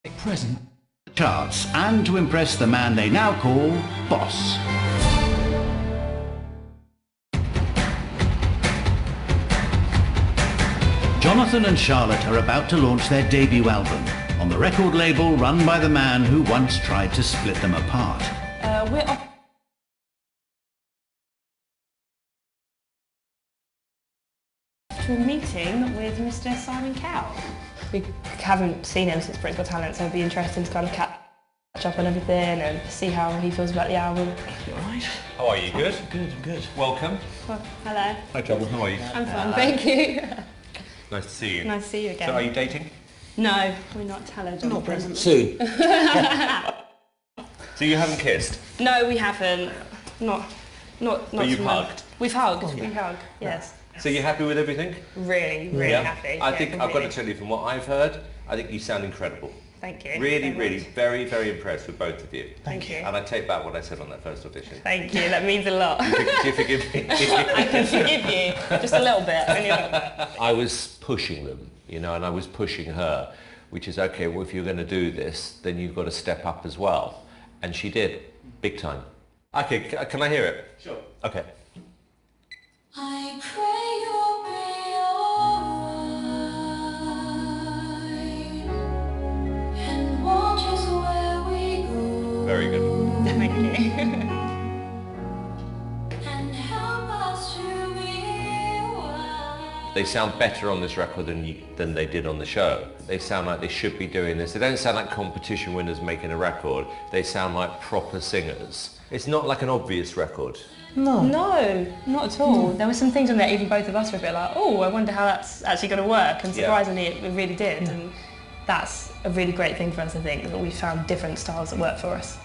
present charts and to impress the man they now call Boss. Jonathan and Charlotte are about to launch their debut album on the record label run by the man who once tried to split them apart. We're off to a meeting with Mr. Simon Cowell. We haven't seen him since Britain's Got Talent, so it'd be interesting to kind of catch up on everything and see how he feels about the album. You alright? How are you? Good? Good, I'm good. Welcome. Well, hello. Hi, Trouble. How are you? I'm fine, thank you. Nice to see you. Nice to see you again. So, are you dating? No, we're not. Hello, Jonathan. Not present. Soon. So you haven't kissed? No, we haven't. Not But you've hugged? We've hugged. Oh, yeah. We hug. Yes. So you're happy with everything? Really happy. I Yeah, think I've got to completely. tell you, from what I've heard, I think you sound incredible. Thank you. Really, very much. very, very impressed with both of you. Thank you. And I take back what I said on that first audition. Thank you. That means a lot. Do you forgive me? I can forgive you. Just a little bit. Only a little bit. I was pushing them, you know, and I was pushing her, which is, okay, well, if you're going to do this, then you've got to step up as well. And she did, big time. Okay, can I hear it? Sure. Okay. I pray you'll be alright and watch us where we go Very good. Thank you. and help us to be wise. They sound better on this record than they did on the show. They sound like they should be doing this. They don't sound like competition winners making a record. They sound like proper singers. It's not like an obvious record. No. No, not at all. There were some things on there, even both of us were a bit like, oh, I wonder how that's actually going to work. And Yeah. surprisingly, it really did. And that's a really great thing for us, I think, that we found different styles that work for us.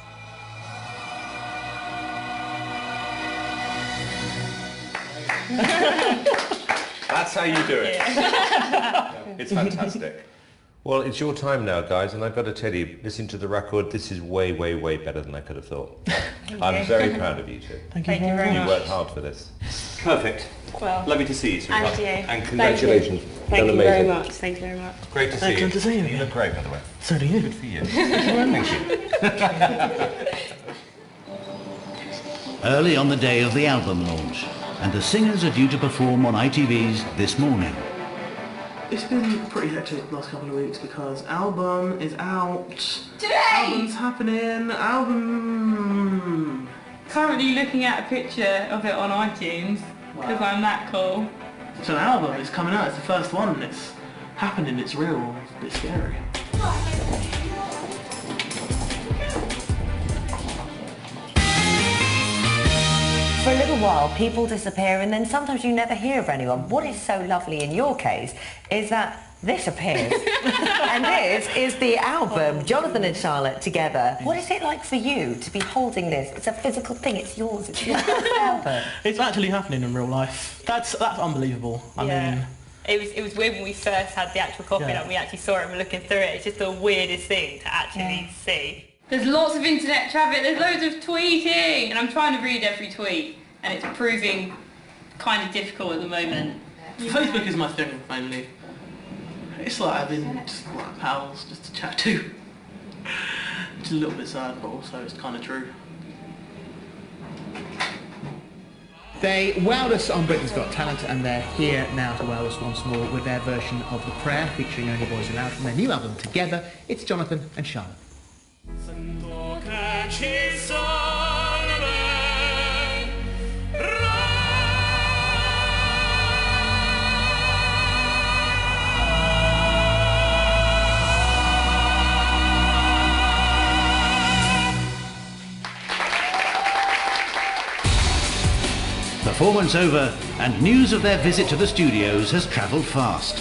That's how you do it. It's fantastic. Well, it's your time now, guys, and I've got to tell you, listening to the record, this is way, way, way better than I could have thought. I'm you. very proud of you two. Thank you Thank you very very You much. much. worked hard for this. Perfect. Well, Lovely to see you, sweetheart. and you. And congratulations. Thank Done you amazing. very much. Thank you very much. Great to see you. Excellent to see you You again. look great, by the way. So do you. Good for you. Thank you. Early on the day of the album launch, and the singers are due to perform on ITV's This Morning. It's been pretty hectic the last couple of weeks because album is out. Today! Album's happening. Album. Currently looking at a picture of it on iTunes, because I'm that cool. It's an album. It's coming out. It's the first one. It's happening. It's real. It's a bit scary. For a little while, people disappear and then sometimes you never hear of anyone. What is so lovely in your case is that this appears. And this is the album, Jonathan and Charlotte together. What is it like for you to be holding this? It's a physical thing, it's yours, it's your album. It's actually happening in real life. That's unbelievable. I mean, It was weird when we first had the actual copy Yeah. and we actually saw it and we're looking through it. It's just the weirdest thing to actually see. There's lots of internet traffic, there's loads of tweeting, and I'm trying to read every tweet, and it's proving kind of difficult at the moment. Facebook is my thing mainly. It's like having just like pals just to chat to. It's a little bit sad, but also it's kind of true. They wowed us on Britain's Got Talent and they're here now to wow us once more with their version of The Prayer featuring Only Boys Allowed from their new album Together. It's Jonathan and Charlotte. Performance over, and news of their visit to the studios has travelled fast.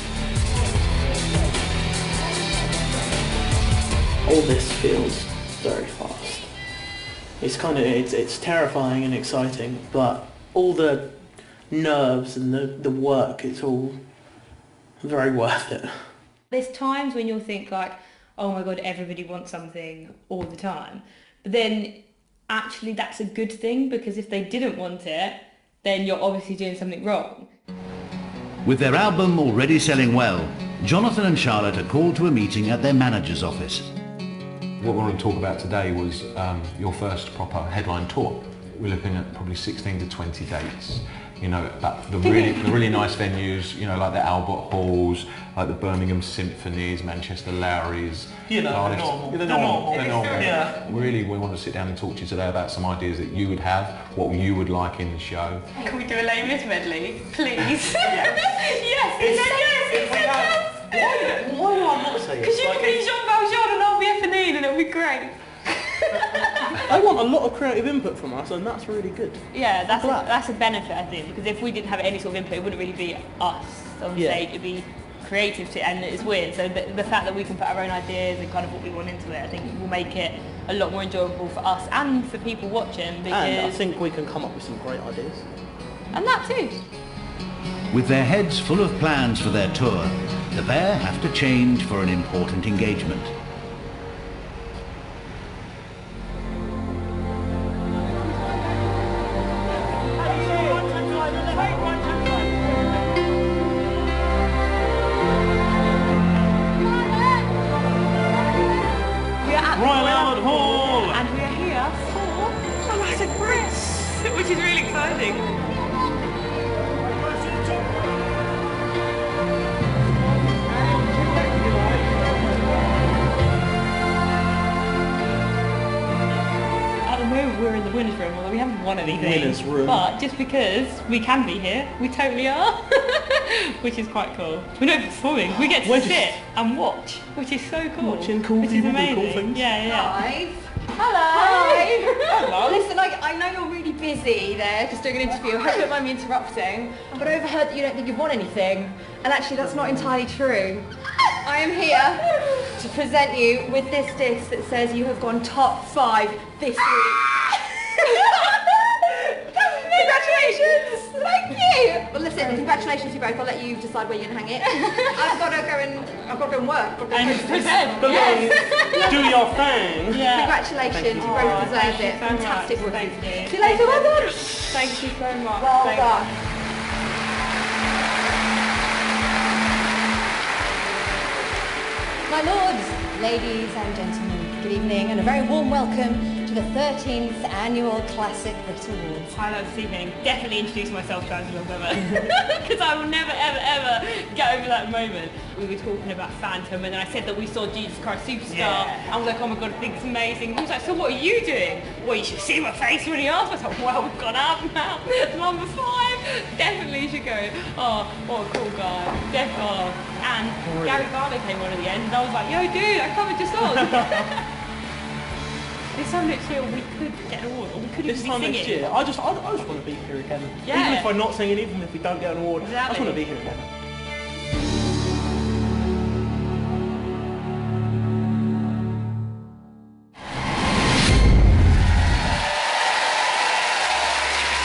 All this feels very fast. It's kind of, it's terrifying and exciting, but all the nerves and the work, it's all very worth it. There's times when you'll think like, oh my god, everybody wants something all the time. But then actually that's a good thing, because if they didn't want it, then you're obviously doing something wrong. With their album already selling well, Jonathan and Charlotte are called to a meeting at their manager's office. what we want to talk about today was your first proper headline tour. We're looking at probably 16 to 20 dates. You know, the really nice venues, you know, like the Albert Halls, like the Birmingham Symphonies, Manchester Lowrys. You know, the normal. Yeah. Really, we want to sit down and talk to you today about some ideas that you would have, what you would like in the show. Can we do a Les Mis medley, please? Yes. Yes. Why do I not say it? Because you can be Jean Valjean and I'll be Eponine and it'll be great. I want a lot of creative input from us, and that's really good. Yeah, that's a benefit, I think, because if we didn't have any sort of input, it wouldn't really be us on stage. It'd be creative to, and it's weird. So the fact that we can put our own ideas and kind of what we want into it, I think will make it a lot more enjoyable for us and for people watching. Because And I think we can come up with some great ideas. And that too. With their heads full of plans for their tour, the pair have to change for an important engagement. Royal Albert Hall! And we are here for Dramatic Brits, which is really exciting. At the moment we're in the winner's room, although we haven't won anything. Winner's room. But just because we can be here, we totally are. Which is quite cool. We're not performing, we get to sit and watch, which is so cool. Watching cool which people is do amazing. cool things. Yeah. Hi. Hello. Hello. Listen, I know you're really busy there, just doing an interview. I hope you don't mind me interrupting. But I overheard that you don't think you've won anything. And actually, that's not entirely true. I am here to present you with this disc that says you have gone top 5 this week. Congratulations! Thank you! Well listen, congratulations you both. I'll let you decide where you're going to hang it. I've got to go and work. I've got to go And present. Do your thing! Yeah. Congratulations, you both deserve it. so Fantastic much. work. Thank you. See you later, well done! Thank you so much. Well Thank done. My lords, ladies and gentlemen, good evening and a very warm welcome to the 13th Annual Classic Brit Awards. Highlight this evening. Definitely introduce myself to Angela Weber because I will never ever get over that moment. We were talking about Phantom and then I said that we saw Jesus Christ Superstar. I was like, oh my god, I think it's amazing. He was like, so what are you doing? Well, you should see my face when he asked. I was like, well, we've gone up now. Number 5. Definitely should go. Oh, what a cool guy. And Gary Barlow came on at the end and I was like, yo dude, I covered your song. This time next year we could get an award, or we could This even time be next singing. year, I just want to be here again. Yeah. Even if I'm not singing, even if we don't get an award, I just Exactly. want to be here again.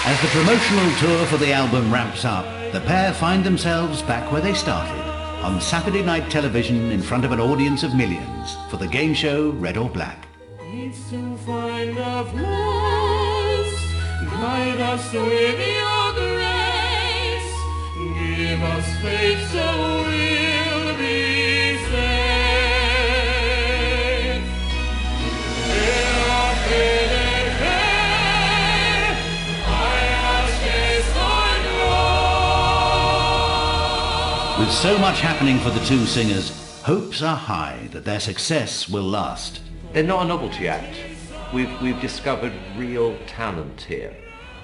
As the promotional tour for the album ramps up, the pair find themselves back where they started, on Saturday night television in front of an audience of millions for the game show Red or Black. Needs to find a place, guide us with your grace, give us faith so we'll be safe. With so much happening for the two singers, hopes are high that their success will last. They're not a novelty act. We've discovered real talent here,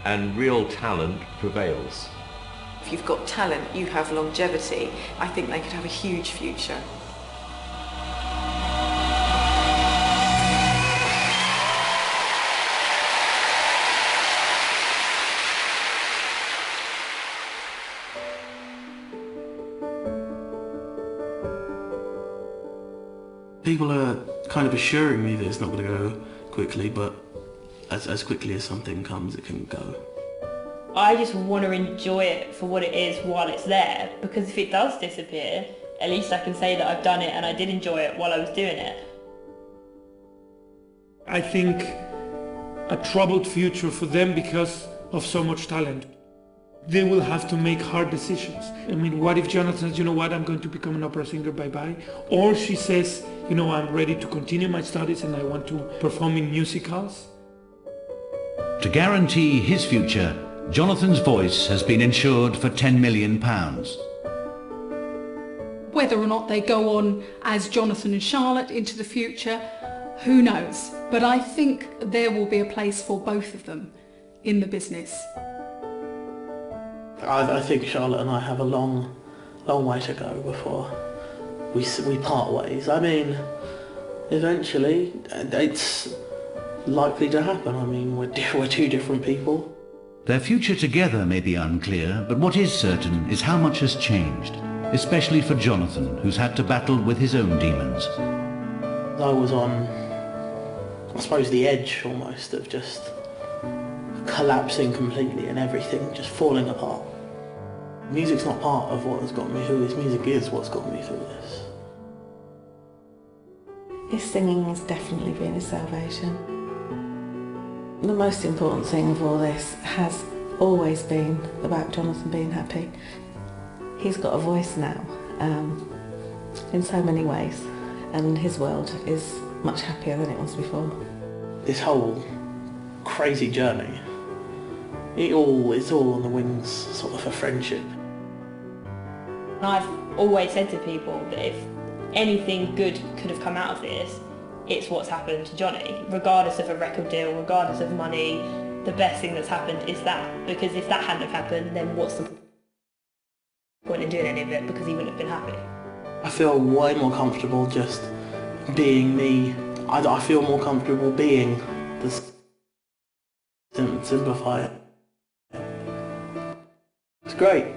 and real talent prevails. If you've got talent, you have longevity. I think they could have a huge future. People are kind of assuring me that it's not going to go quickly, but as quickly as something comes, it can go. I just want to enjoy it for what it is while it's there, because if it does disappear, at least I can say that I've done it and I did enjoy it while I was doing it. I think a troubled future for them because of so much talent. They will have to make hard decisions. I mean, what if Jonathan says, you know what, I'm going to become an opera singer, bye-bye. Or she says, you know, I'm ready to continue my studies and I want to perform in musicals. To guarantee his future, Jonathan's voice has been insured for £10 million. Whether or not they go on as Jonathan and Charlotte into the future, who knows? But I think there will be a place for both of them in the business. I think Charlotte and I have a long way to go before we part ways. I mean, eventually it's likely to happen. I mean, we're two different people. Their future together may be unclear, but what is certain is how much has changed, especially for Jonathan, who's had to battle with his own demons. I was on, I suppose, the edge almost of just collapsing completely and everything just falling apart. Music's not part of what has got me through this. Music is what's got me through this. His singing has definitely been his salvation. The most important thing of all this has always been about Jonathan being happy. He's got a voice now, in so many ways, and his world is much happier than it was before. This whole crazy journey, it's all on the wings sort of a friendship. I've always said to people that if anything good could have come out of this, it's what's happened to Johnny. Regardless of a record deal, regardless of money, the best thing that's happened is that. Because if that hadn't have happened, then what's the point in doing any of it? Because he wouldn't have been happy. I feel way more comfortable just being me. I feel more comfortable being the simplifier. It's great.